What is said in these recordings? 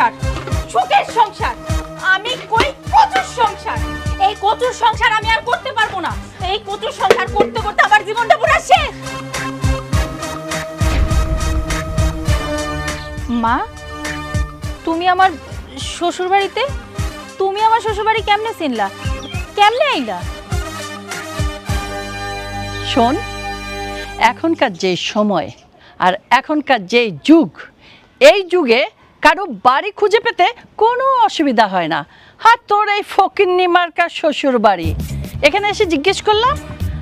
সংসার, সুখের সংসার। আমি কই কচুর সংসার। এই কচুর সংসার আমি আর করতে পারবো না। এই কচুর সংসার করতে করতে আমার জীবনটা পুরো শেষ। মা, তুমি আমার শ্বশুর বাড়িতে? তুমি আমার শ্বশুর বাড়ি কেমনে চিনলা? কেমনে আইলা? শোন, এখনকার যে সময় আর এখনকার যে যুগ, এই যুগে কারো বাড়ি খুঁজে পেতে কোনো অসুবিধা হয় না। হ্যাঁ, তোর এই ফকিন্নি মার্কার শ্বশুর বাড়ি, এখানে এসে জিজ্ঞেস করলাম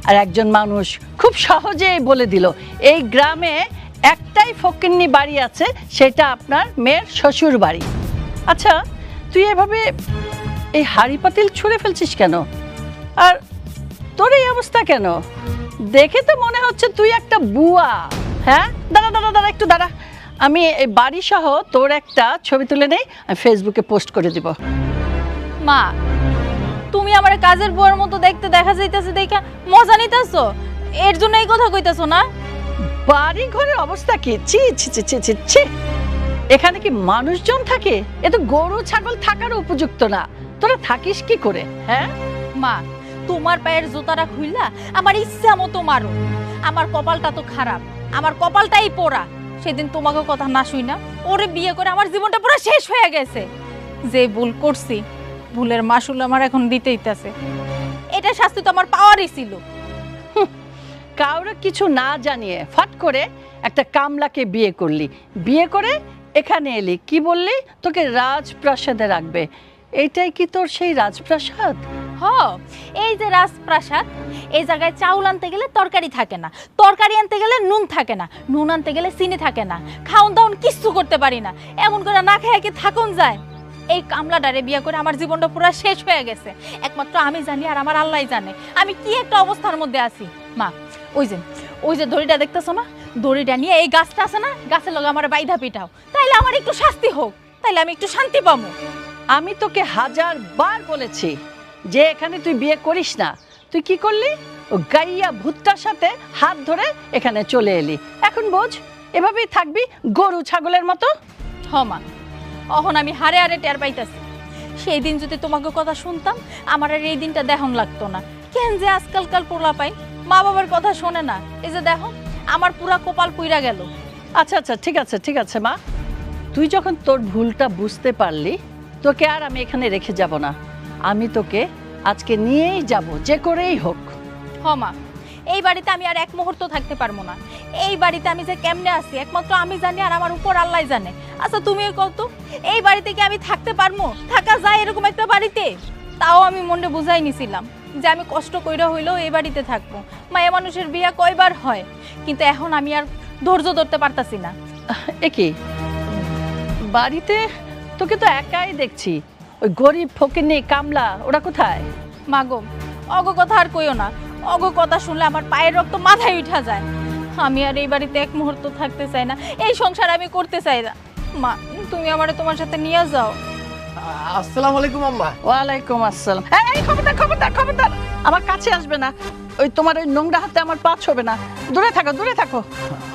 আর একজন মানুষ খুব সহজেই বলে দিল এই গ্রামে একটাই ফকিন্নি বাড়ি আছে, সেটা আপনার মেয়ের শ্বশুর বাড়ি। আচ্ছা, তুই এভাবে এই হাড়ি পাতিল ছুঁড়ে ফেলছিস কেন? আর তোর এই অবস্থা কেন? দেখে তো মনে হচ্ছে তুই একটা বুয়া। হ্যাঁ, দাঁড়া দাঁড়া দাঁড়া, একটু দাঁড়া। আমি এই বাড়ি সহ তোর একটা ছবি তুলে নেই, আমি ফেসবুকে পোস্ট করে দিব। মা, তুমি আমার কাজের বুয়ার মতো দেখতে দেখা যাইতেছে দেখা মজা নিতেছো? এর জন্য এই কথা কইতেছো না? বাড়ি ঘরের অবস্থা কি? ছি ছি ছি ছি ছি ছি। এখানে কি মানুষজন থাকে? এ তো গরু ছাগল থাকার উপযুক্ত না। তোরা থাকিস কি করে? হ্যাঁ মা, তোমার পায়ের জুতাটা খুইলা আমার ইচ্ছা মতো মারো। আমার কপালটা তো খারাপ, আমার কপালটাই পোড়া। সেদিন তোমাকে কথা না শুই না ওরে বিয়ে করে আমার জীবনটা পুরো শেষ হয়ে গেছে। যে ভুল করছি, ভুলের মাসুল আমার এখন দিতে হইতাছে। এটা শাস্তি তো আমার পাওয়ারই ছিল। কাউরে কিছু না জানিয়ে ফট করে একটা কামলাকে বিয়ে করলি, বিয়ে করে এখানে এলি, কি বললি তোকে রাজপ্রাসাদে রাখবে। এইটাই কি তোর সেই রাজপ্রাসাদ? হ, এই যে রাজপ্রাসাদ, এই জায়গায় চাউল আনতে গেলে তরকারি থাকে না, তরকারি আনতে গেলে নুন থাকে না, নুন আনতে গেলে চিনি থাকে না, খাওন দাওন কিচ্ছু করতে পারি না। এমন করে না খেয়ে কি থাকুন যায়? এই কামলাটারে বিয়ে করে আমার জীবনটা পুরো শেষ হয়ে গেছে। একমাত্র আমি জানি আর আমার আল্লাহই জানে আমি কি একটা অবস্থার মধ্যে আছি। মা, ওই যে দড়িটা দেখতেছো না, দড়িটা নিয়ে এই গাছটা আছে না, গাছের লগে আমার বাইধা পিটাও, তাইলে আমার একটু শাস্তি হোক, তাইলে আমি একটু শান্তি পাবো। আমি তোকে 1000 বার বলেছি যে এখানে তুই বিয়ে করিস না। তুই কি করলি? ও গাইয়া ভূতটার সাথে হাত ধরে এখানে চলে এলি। এখন বোঝ, এভাবেই থাকবি গরু ছাগলের মতো। হ মা, অহন আমি হারে হারে টের পাইতাছি। সেই দিন যদি তোমাকে কথা শুনতাম, আমার আর এই দিনটা দেখন লাগতো না। কেন যে আজকালকাল পোলা পাই মা বাবার কথা শোনে না। এই যে দেখো, আমার পুরা কপাল পুইরা গেল। আচ্ছা আচ্ছা, ঠিক আছে ঠিক আছে মা, তুই যখন তোর ভুলটা বুঝতে পারলি, তোকে আর আমি এখানে রেখে যাব না। আমি তোকে আজকে নিয়েই যাব, যে করেই হোক। হ মা, এই বাড়িতে আমি আর এক মুহূর্ত থাকতে পারবো না। এই বাড়িতে আমি যে কেমনে আছি একমাত্র আমি জানি আর আমার উপর আল্লাহ জানে। আচ্ছা তুমি কত, এই বাড়িতে কি আমি থাকতে পারবো? থাকা যায় এরকম একটা বাড়িতে? তাও আমি মনে বুঝাই নিছিলাম যে আমি কষ্ট কইরা হইলেও এই বাড়িতে থাকবো। মায়া মানুষের বিয়ে কয়বার হয়, কিন্তু এখন আমি আর ধৈর্য ধরতে পারতাছি না। একি বাড়িতে তোকে তো একাই দেখছি, ওই গরিব ফকিন্নি কামলা ওরা কোথায়? মাগো, অগ কথা আর কইও না। অগ কথা শুনলে আমার পায়ের রক্ত মাথায় উঠা যায়। আমি আর এই বাড়িতে এক মুহূর্ত থাকতে চাই না, এই সংসার আমি করতে চাই না। মা, তুমি আমারে তোমার সাথে নিয়ে যাও। আসসালামু আলাইকুম আম্মা। ওয়ালাইকুম আসসালাম। এই খবরদার খবরদার খবরদার, আমার কাছে আসবে না। ওই তোমার ওই নোংরা হাতে আমার পা ছবে না, দূরে থাকো দূরে থাকো।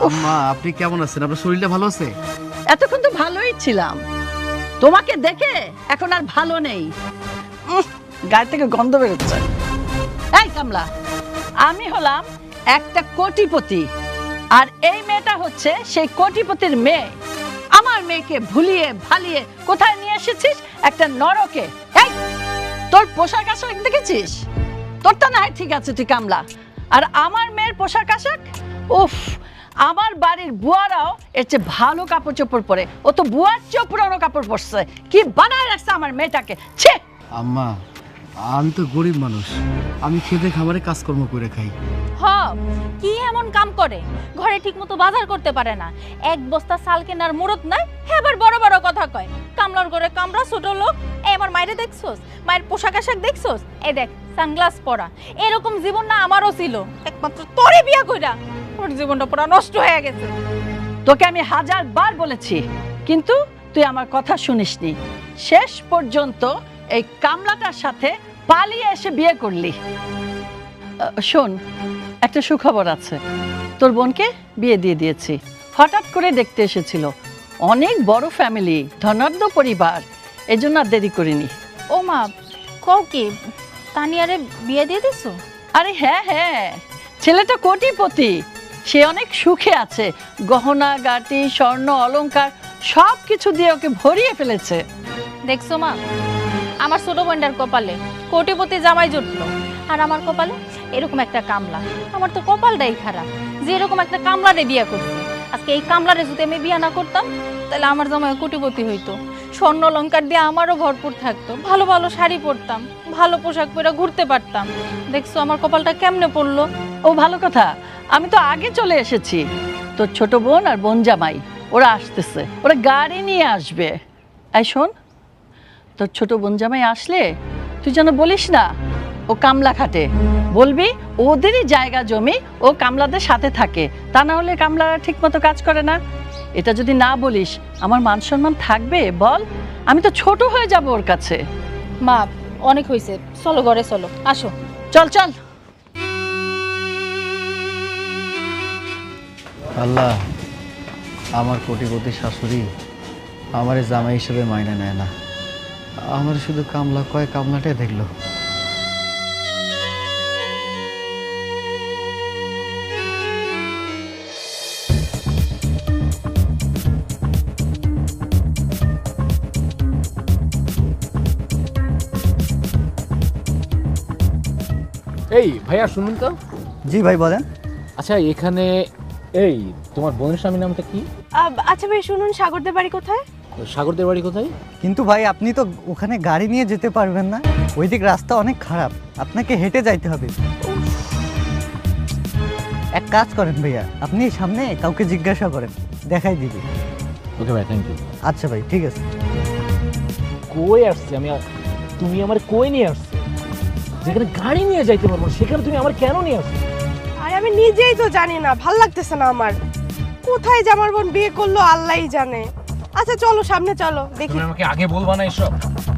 আম্মা, আপনি কেমন আছেন? আপনার শরীরটা ভালো আছে? এতক্ষণ তো ভালোই ছিলাম, তোমাকে দেখে এখন আর ভালো নেই। গায়ে থেকে গন্ধ বেরোচ্ছে। এই কামলা, আমি হলাম একটা কোটিপতি, আর এই মেয়েটা হচ্ছে সেই কোটিপতির মেয়ে। আমার মেয়েকে ভুলিয়ে ভালিয়ে কোথায় নিয়ে এসেছিস? একটা নরকে। এই, তোর পোশাক আশাক দেখেছিস? তোরটা না হয় ঠিক আছে, তুই কামলা, আর আমার মেয়ের পোশাক আশাক, উফ, আমার বাড়ির বুয়ারাও এর চেয়ে ভালো কাপড় চোপড় পরে। ও তো বুয়ার চেয়েও পুরানো কাপড় পরছে। কি বানায় রাখছে আমার মেয়েটাকে, ছে! আম্মা, আমি তো গরিব মানুষ, আমি খেতে খাবারে কাজকর্ম করে খাই। হ, কি এমন কাম করে? ঘরে ঠিকমতো বাজার করতে পারে না, এক বস্তা চাল কেনার মুরত নাই, এবার বড় বড় কথা কয়। কামলার ঘরে কামরা, ছোট লোক। এই আমার মায়েরে দেখছোস? মায়ের পোশাক আশাক দেখছোস? এই দেখ, সানগ্লাস পরা। এরকম জীবন না আমারও ছিল, একমাত্র তোরে বিয়া কইরা ওর জীবনটা পুরো নষ্ট হয়ে গেছে। তোকে আমি 1000 বার বলেছি, কিন্তু তুই আমার কথা শুনিসনি। শেষ পর্যন্ত এই কামলাটার সাথে পালিয়ে এসে বিয়ে করলি। শোন, একটা সুখবর আছে, তোর বোনকে বিয়ে দিয়ে দিয়েছি। হঠাৎ করে দেখতে এসেছিল, অনেক বড় ফ্যামিলি, ধনাঢ্য পরিবার, এজন্য আর দেরি করিনি। ও মা, কও কি তানিয়ারে বিয়ে দিয়ে দিছো? আরে হ্যাঁ হ্যাঁ, ছেলেটা কোটিপতি, সে অনেক সুখে আছে, গহনা গাটি স্বর্ণ অলংকার সব কিছু দিয়ে ওকে ভরিয়ে ফেলেছে। দেখছো মা, আমার ছোট বোনটার কপালে কোটিপতি জামাই জুটলো, আর আমার কপালে এরকম একটা কামলা। আমার তো কপালটাই খারাপ যে এরকম একটা কামলারে বিয়ে করছে। আজকে এই কামলারে যদি আমি বিয়ে না করতাম তাহলে আমার জামাই কোটিপতি হইতো, স্বর্ণ অলংকার দিয়ে আমারও ভরপুর থাকতো, ভালো ভালো শাড়ি পরতাম, ভালো পোশাক পরে ঘুরতে পারতাম। দেখছো আমার কপালটা কেমনে পড়লো। ও ভালো কথা, আমি তো আগে চলে এসেছি। তোর ছোট বোন আর বোন জামাই ওরা আসতেছে, ওরা গাড়ি নিয়ে আসবে। এই শোন, তোর ছোট বোন জামাই আসলে তুই যেন বলিস না ও কামলা খাটে, বলবি ওদেরই জায়গা জমি, ও কামলাদের সাথে থাকে, তা না হলে কামলারা ঠিক মতো কাজ করে না। এটা যদি না বলিস আমার মান সম্মান থাকবে বল? আমি তো ছোট হয়ে যাব ওর কাছে। মা অনেক হয়েছে, চলো ঘরে চলো, আসো। চল চল। আল্লাহ, আমার কোটিপতি শাশুড়ি আমার জামাই হিসেবে মাইনে নেয় না, আমার শুধু কামলা কয় কামলাটাই দেখলো। এই ভাইয়া শুনুন তো। জি ভাই বলেন। আচ্ছা এখানে এই তোমার বোনের স্বামীর নামটা কি? আচ্ছা ভাই শুনুন, সাগরদের বাড়ি কোথায়? সাগরদের বাড়ি কোথায়? কিন্তু ভাই আপনি তো ওখানে গাড়ি নিয়ে যেতে পারবেন না, ওইদিক রাস্তা অনেক খারাপ, আপনাকে হেঁটে যাইতে হবে। এক কাজ করেন ভাইয়া, আপনি সামনে কাউকে জিজ্ঞাসা করেন, দেখাই দিবি। ওকে ভাই, থ্যাংক ইউ। আচ্ছা ভাই ঠিক আছে। কই আসছে আমি, তুমি আমার কই নিয়ে আসছো? যেখানে গাড়ি নিয়ে যাইতে পারবো না, সেখানে তুমি আমার কেন নিয়ে আসছো? আরে আমি নিজেই তো জানি না, ভাল লাগতেছে না আমার। কোথায় যে আমার বোন বিয়ে করলো আল্লাহই জানে। আচ্ছা চলো সামনে চলো দেখি। তুমি আমাকে আগে বলবা না এসব?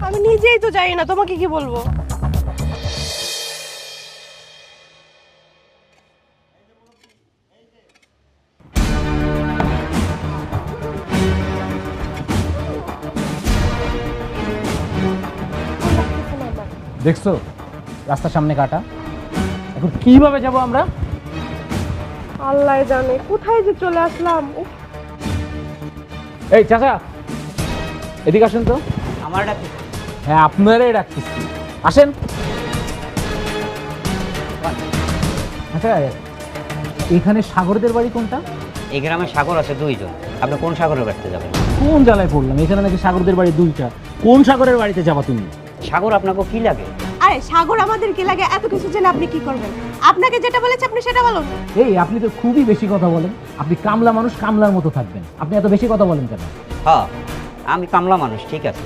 আমি নিজেই তো জানি না, তোমাকে কি বলবো। দেখছো রাস্তার সামনে কাটা, এখন কিভাবে যাব আমরা? আল্লাহ জানে কোথায় যে চলে আসলাম। উফ, এই চাচা এদিকে আসেন তো। আমার ডাকি? হ্যাঁ আপনারাই ডাকতেছি, আসেন। আচ্ছা এখানে সাগরদের বাড়ি কোনটা? এই গ্রামে সাগর আছে দুইজন, আপনি কোন সাগরের বাড়িতে যাবেন? কোন জ্বালায় পড়লাম, এখানে নাকি সাগরদের বাড়ি দুইটা। কোন সাগরের বাড়িতে যাবা তুমি? সাগর আপনাকে কি লাগে? আরে সাগর আমাদের কি লাগে, এত কিছু জেনে আপনি কি করবেন? আপনাকে যেটা বলেছে আপনি সেটা বলুন। এই আপনি তো খুবই বেশি কথা বলেন। আপনি কামলা মানুষ, কামলার মতো থাকবেন। আপনি এত বেশি কথা বলেন কেন? হ্যাঁ আমি কামলা মানুষ ঠিক আছে,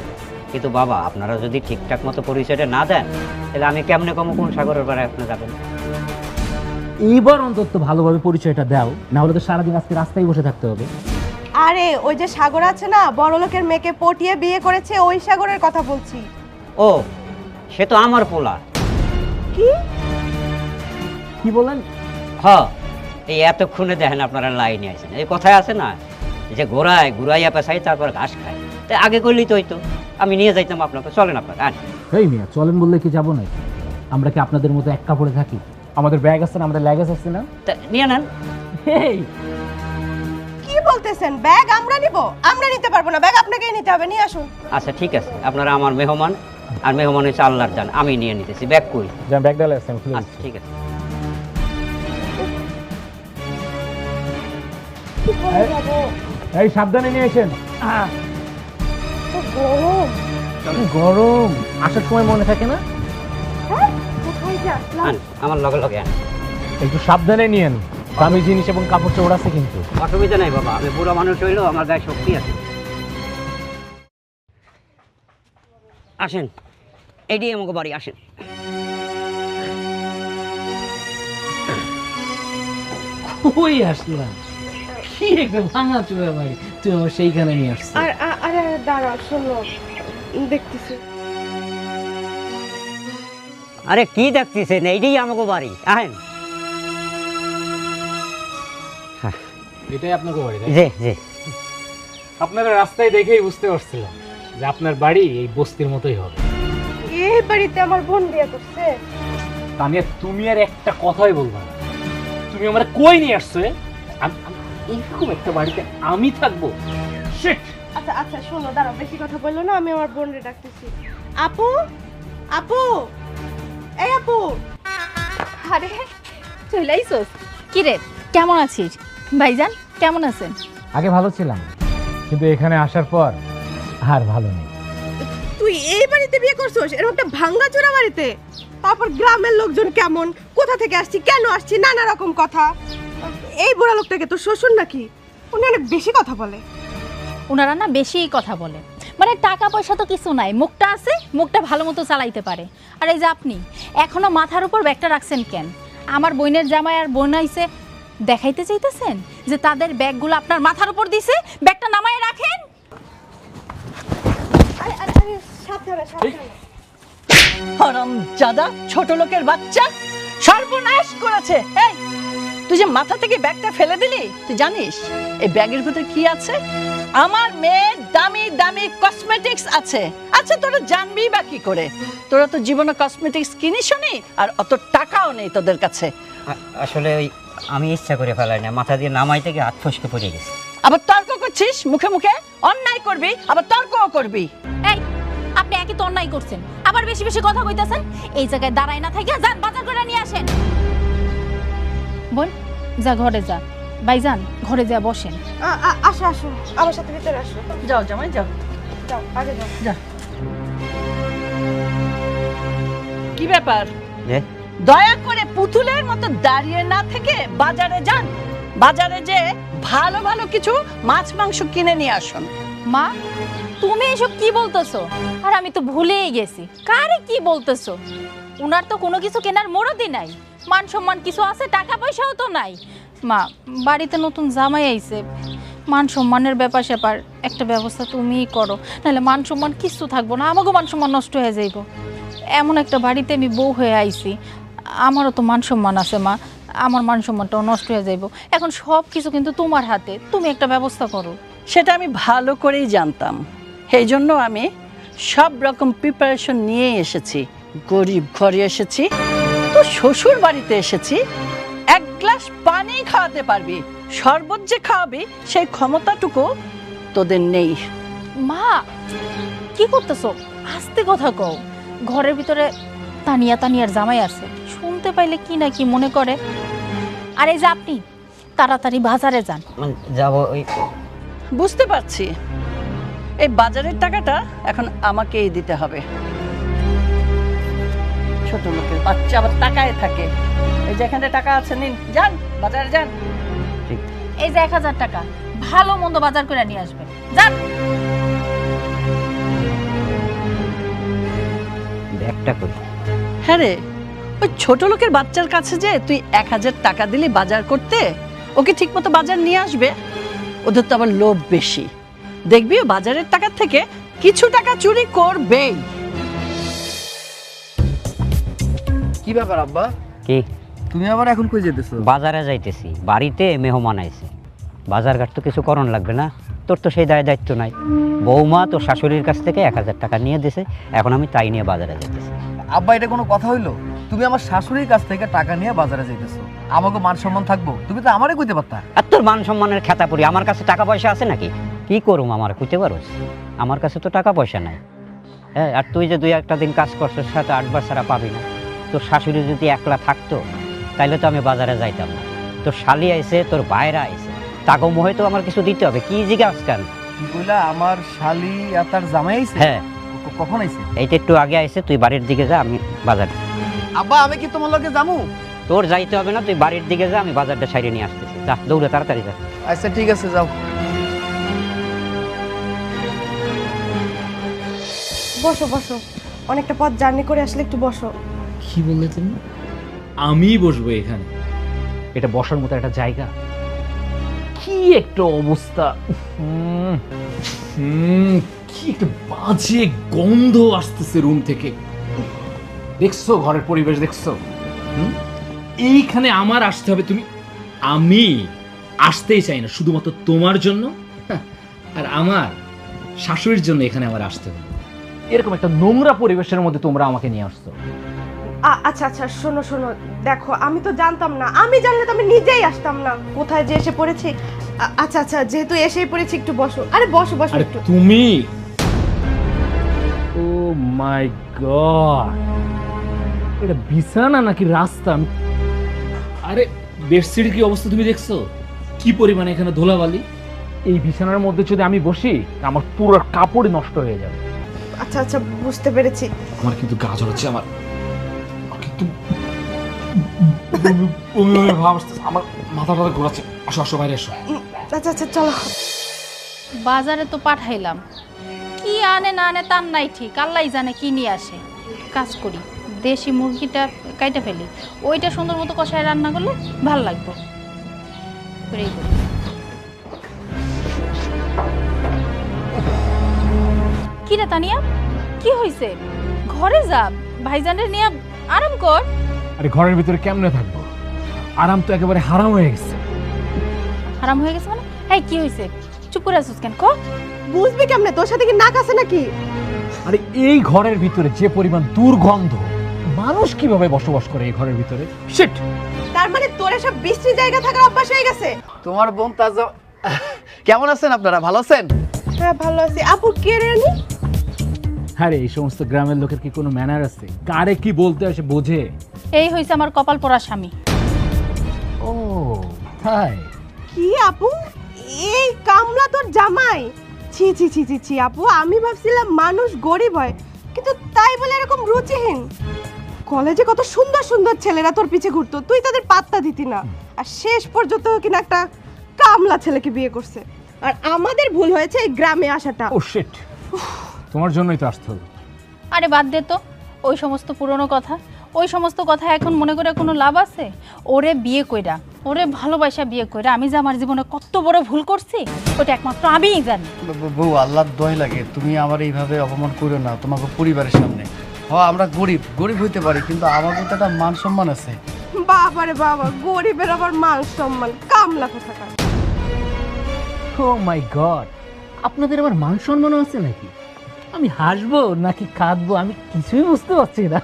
কিন্তু বাবা আপনারা যদি ঠিকঠাক মতো পরিচয়টা না দেন তাহলে আমি কেমনে কম কোন সাগরের বাড়ি আপনি যাবেন? এইবার অন্তত ভালোভাবে পরিচয়টা দাও, না হলে তো সারাদিন আজকে রাস্তায় বসে থাকতে হবে। আরে ওই যে সাগর আছে না, বড় লোকের মেয়েকে পটিয়ে বিয়ে করেছে, ওই সাগরের কথা বলছি। ও সে তো আমার পোলা। কি কি বলেন? হ্যাঁ এই এতক্ষণে দেখেন আপনারা লাইনে আছেন, এই কথায় আছে না যে ঘোড়ায় ঘুরাইয়া পেছাই তারপর ঘাস খায়, তাই আগে করলেই তো হইতো, আমি নিয়ে যাইতাম আপনাকে। চলেন আপনাকে আন। এই মিয়া চলেন বললে কি যাবো না? আমরা কি আপনাদের মতো এক কাপড়ে থাকি? আমাদের ব্যাগ আছে না, আমাদের ল্যাগেজ আছে না। তা নিয়ে নেন। এই কি বলতেছেন? ব্যাগ আমরা নিব? আমরা নিতে পারবো না, ব্যাগ আপনাকেই নিতে হবে, নিয়ে আসুন। আচ্ছা ঠিক আছে, আপনারা আমার মেহমান, আর মেহমান হচ্ছে আল্লাহর জান, আমি নিয়ে নিতেছি। ব্যাগ কই? যা ব্যাগ ডালে আছে আমি খুলে আচ্ছা দিচ্ছি। ঠিক আছে। এই সাবধানে নিয়ে আসেন। গরম। গরম, আসার সময় মনে থাকে না? হ্যাঁ কোথায় যে আসলাম। আন, আমার লগে লগে আন। একটু সাবধানে নিয়েন, দামি জিনিস এবং কাপড় চোপড় আছে কিন্তু। অসুবিধা নাই বাবা, আমি বুড়ো মানুষ হইলেও আমার গায়ে শক্তি আছে। আসেন, এডি আমাকে বাড়ি আসেন। কই আসলাম? কি একটা ভাঙা চোরা বাড়ি, তুই আমার সেইখানে নিয়ে আসছিস। আরে দাঁড়া শোনো, দেখতেছি। আরে কি দেখতেছেন, এইটাই আমাকে বাড়ি, আহেন। এটাই আপনাকে বাড়ি? জি জি। আপনারা রাস্তায় দেখেই বুঝতে পারছিলাম যে আপনার বাড়ি এই বস্তির মতোই হবে। এই বাড়িতে আমার বোন বিয়ে করছে। তানিয়া, তুমি আর একটা কথাই বলবা না। তুমি আমার কই নিয়ে আসছো? এইরকম একটা বাড়িতে আমি থাকবো? শিট! আচ্ছা আচ্ছা শোনো, দাঁড়াও, বেশি কথা বললো না, আমি আমার বোনরে ডাকতেছি। আপু, আপু, এই আপু। আরে চলে আইসোস? কি রে, কেমন আছিস? ভাইজান কেমন আছেন? আগে ভালো ছিলাম, কিন্তু এখানে আসার পর আর ভালো নেই। তুই এই বাড়িতে বিয়ে করছিস, এরকম একটা ভাঙ্গাচোরা বাড়িতে? তারপর গ্রামের লোকজন কেমন, কোথা থেকে আসছি, কেন আসছি, নানা রকম কথা। এই বুড়া লোকটাকে তো শ্বশুর নাকি? উনি অনেক বেশি কথা বলে। ওনারা না বেশি কথা বলে, মানে টাকা পয়সা তো কিছু নাই, মুখটা আছে, মুখটা ভালো মতো চালাইতে পারে। আর এই যে আপনি এখনো মাথার উপর ব্যাগটা রাখছেন কেন? আমার বোনের জামাই আর বোন আইছে, দেখাইতে চাইতেছেন যে তাদের ব্যাগগুলো আপনার মাথার উপর দিছে? ব্যাগটা নামায় রাখেন। আরে আরে আরে, সাবধানে সাবধানে। হারামজাদা ছোট লোকের বাচ্চা, সর্বনাশ করেছে। এই তুই যে মাথা থেকে ব্যাগটা ফেলে দিলি, তুই জানিস এই ব্যাগের ভিতরে কি আছে? আমার মেয়ের দামি দামি কসমেটিক্স আছে। আচ্ছা তোরা জানবি বা কি করে? তোরা তো জীবনে কসমেটিক্স কিনিসনি, আর অত টাকাও নেই তোদের কাছে। আসলে ওই আমি ইচ্ছা করে ফেলাই না, মাথা দিয়ে নামাইতে গিয়ে হাত ফসকে পড়ে গেছে। আবার তর্ক করছিস, মুখে মুখে অন্যায় করবি, আবার তর্কও করবি। এই আপনি একই তো অন্যায় করছেন, আবার বেশি বেশি কথা কইতাছেন। এই জায়গায় দাঁড়ায় না থাকিয়া যান বাজার করে নিয়ে আসেন। বোন যা ঘরে যা, ভাইজান ঘরে যা বসেন। আসো আসো, আমার সাথে ভিতরে আসো। যাও জামাই যাও। যাও আগে যাও। যা। কি ব্যাপার? যে দয়া করে পুতুলের মতো দাঁড়িয়ে না থেকে বাজারে যান। বাজারে যে ভালো ভালো কিছু মাছ মাংস কিনে নিয়ে আসুন। মা তুমি এসব কি বলতেছো? আর আমি তো ভুলেই গেছি, কারে কি বলতেছো? উনার তো কোনো কিছু কেনার মরদই নাই, মান সম্মান কিছু আছে, টাকা পয়সাও তো নাই। মা বাড়িতে নতুন জামাই আইছে, মান সম্মানের ব্যাপার স্যাপার একটা ব্যবস্থা তুমিই করো, নাহলে মান সম্মান কিছু থাকবো না, আমাকেও মান সম্মান নষ্ট হয়ে যাইব। এমন একটা বাড়িতে আমি বউ হয়ে আইছি, আমারও তো মান সম্মান আছে মা, আমার মান সম্মানটাও নষ্ট হয়ে যাইব। এখন সব কিছু কিন্তু তোমার হাতে, তুমি একটা ব্যবস্থা করো। সেটা আমি ভালো করেই জানতাম, সেই জন্য আমি সব রকম প্রিপারেশন নিয়ে এসেছি। গরিব ঘরে এসেছি, তো শ্বশুর বাড়িতে এসেছি, এক গ্লাস পানি খাওয়াতে পারবি, শরবত যে খাওয়াবি সেই ক্ষমতাটুকু তোদের নেই। মা কি করতেছো? আস্তে কথা কও, ঘরের ভিতরে তানিয়ার জামাই আছে, শুনতে পাইলে কি না কি মনে করে। আর এই যে আপনি তাড়াতাড়ি বাজারে যান। যাবো ওই। বুঝতে পারছি, এই বাজারের টাকাটা এখন আমাকেই দিতে হবে। ছোট লোকের বাচ্চা আবার টাকায় থাকে। এই যে এখানে টাকা আছে, নিন, যান বাজারে যান। এই যে 1000 টাকা, ভালো মন্দ বাজার করে নিয়ে আসবেন, যান। ব্যাগটা করি। হ্যাঁ রে, ওই ছোট লোকের বাচ্চার কাছে যে তুই 1000 টাকা দিলি বাজার করতে, ওকে ঠিক মতো বাজার নিয়ে আসবে? ওদের তো আবার লোভ বেশি, দেখবি ও বাজারের টাকার থেকে কিছু টাকা চুরি করবেই। কি ব্যাপার আব্বা, কি? তুমি আবার এখন কই যেতেছো? বাজারে যাইতেছি, বাড়িতে মেহমান আইছে, বাজারঘাট তো কিছু করণ লাগবে না? তোর তো সেই দায়িত্ব নাই। বৌমা তোর শাশুড়ির কাছ থেকে 1000 টাকা নিয়ে দিছে, এখন আমি তাই নিয়ে বাজারে যাইতেছি। আব্বা এটা কোনো কথা হইলো? তুমি আমার শাশুড়ির কাছ থেকে টাকা নিয়ে বাজারে যাইতেছো, আমাকে মান সম্মান থাকবো? তুমি তো আমারে কইতে পারতা। আর তোর মান সম্মানের খেতা পড়ি, আমার কাছে টাকা পয়সা আছে নাকি? কি করুম, আমার কইতে পারোস? আমার কাছে তো টাকা পয়সা নাই। হ্যাঁ, আর তুই যে 2-1 দিন কাজ করছিস, সাথে 8 বার ছাড়া পাবি না। তোর শাশুড়ি যদি একলা থাকতো তাইলে তো আমি বাজারে যাইতাম না। তোর শালি আইছে, তোর ভাইরা আইছে, তাকে মোহে তো আমার কিছু দিতে হবে। কি জিজ্ঞাস কেন? কি কইলা? আমার শালি আর তার জামাই আইছে? হ্যাঁ, কখন আইছে? এইটা একটু আগে আইছে, তুই বাড়ির দিকে যা, আমি বাজার। আব্বা আমি কি তোমার লগে যামু? তোর যাইতে হবে না, তুই বাড়ির দিকে যা, আমি বাজারটা সাইডে নিয়ে আসতেছি। যা, দৌড়ে তাড়াতাড়ি যা। আচ্ছা ঠিক আছে, যাও। বসো বসো, অনেকটা পথ জার্নি করে আসলে একটু বসো। কি বললে তুমি? আমি বসবো এখানে? এটা বসার মতো একটা জায়গা? কি একটা অবস্থা! কি একটা বাজে গন্ধ আসতেছে রুম থেকে। দেখছো ঘরের পরিবেশ? দেখছো? এইখানে আমার আসতে হবে? আমি আসতেই চাই না, শুধুমাত্র তোমার জন্য। আর আমার শাশুড়ির জন্য এখানে আমার আসতে হলো। এরকম একটা নোংরা পরিবেশের মধ্যে তোমরা আমাকে নিয়ে আসছো। আচ্ছা আচ্ছা, শোনো শোনো, দেখো আমি তো জানতাম না, আমি জানলে তো আমি নিজেই আসতাম না। কোথায় যে এসে পড়েছি। আচ্ছা আচ্ছা, যেহেতু এসেই পড়েছি একটু বসো। আরে বসো বসো আরে একটু। তুমি, ও মাই গড, এটা বিছানা নাকি রাস্তা? আরে বেডশিটের কি অবস্থা তুমি দেখছো? কি পরিমাণে এখানে ধুলাবালি। এই বিছানার মধ্যে যদি আমি বসি আমার পুরো কাপড়ই নষ্ট হয়ে যাবে। আচ্ছা আচ্ছা, বুঝতে পেরেছি। আমার কিন্তু গা জ্বলছে, আমার কিন্তু ভাব আসতেছে, আমার মাথাটা ঘোরাচ্ছে। আসো আসো, বাইরে এসো। আচ্ছা আচ্ছা, চলো। বাজারে তো পাঠাইলাম, কি আনে না আনে তার নাই ঠিক, আল্লাহ জানে কি নিয়ে আসে। কাজ করি, দেশি মুরগিটা কাইটা ফেলি, ওইটা সুন্দর মতো কষায় রান্না করলে ভাল লাগবে। করেই করি। কি রে তানিয়া, কি হয়েছে? ঘরে যা, ভাইজানের নিয়ে আরাম কর। আরে ঘরের ভিতরে কেমনে থাকবো? আরাম তো একেবারে হারাম হয়ে গেছে। আরাম হয়ে গেছে মানে? এই কি হয়েছে? চুপ করে আসছিস কেন? ক। বুঝবি কেমনে? তোর সাথে কি নাক আছে নাকি? আরে এই ঘরের ভিতরে যে পরিমাণ দুর্গন্ধ, মানুষ কিভাবে বসবাস করে এই ঘরের ভিতরে? শিট! তার মানে তোর এসব বিশ্রী জায়গা থাকার অভ্যাস হয়ে গেছে? তোমার বোন তাজা কেমন আছেন আপনারা? ভালো আছেন? হ্যাঁ ভালো আছি। আপু কে রে উনি? আরে এই সমস্ত গ্রামের লোকের কি কোনো ম্যানার আছে? কারে কি বলতে আসে বোঝে? এই হয়েছে আমার কপাল পড়া স্বামী। ও তাই? কি আপু, এই কামলা তোর জামাই? ছি ছি ছি ছি ছি আপু, আমি ভাবছিলাম মানুষ গরিব হয়, কিন্তু তাই বলে এরকম রুচিহীন। কলেজে কত সুন্দর সুন্দর ছেলেরা তোর পিছে ঘুরতো, তুই তাদের পাত্তা দিতি না, আর শেষ পর্যন্ত কিনা একটা কামলা ছেলেকে বিয়ে করছে। আর আমাদের ভুল হয়েছে এই গ্রামে আসাটা। ও শিট, তোমার জন্যই তো আসতে হলো। আরে বাদ দে তো ওই সমস্ত পুরনো কথা, ওই সমস্ত কথা এখন মনে করে কোনো লাভ আছে? ওরে বিয়ে কইরা, ওরে ভালোবাসা বিয়ে কইরা আমি যে আমার জীবনে কত বড় ভুল করছি ওটা একমাত্র আমিই জানি। বউ, আল্লাহর দয় লাগে, তুমি আমার এইভাবে অপমান করো না তোমাকে পরিবারের সামনে। আমরা গরিব গরিব হইতে পারি, কিন্তু আমাদের তো একটা মান সম্মান আছে। বাবারে বাবা, গরিবের আবার মান সম্মান, কামলা কোথাকার। ও মাই গড, আপনাদের আবার মান সম্মান আছে নাকি? আমি হাসবো নাকি কাঁদবো আমি কিছুই বুঝতে পারছি না।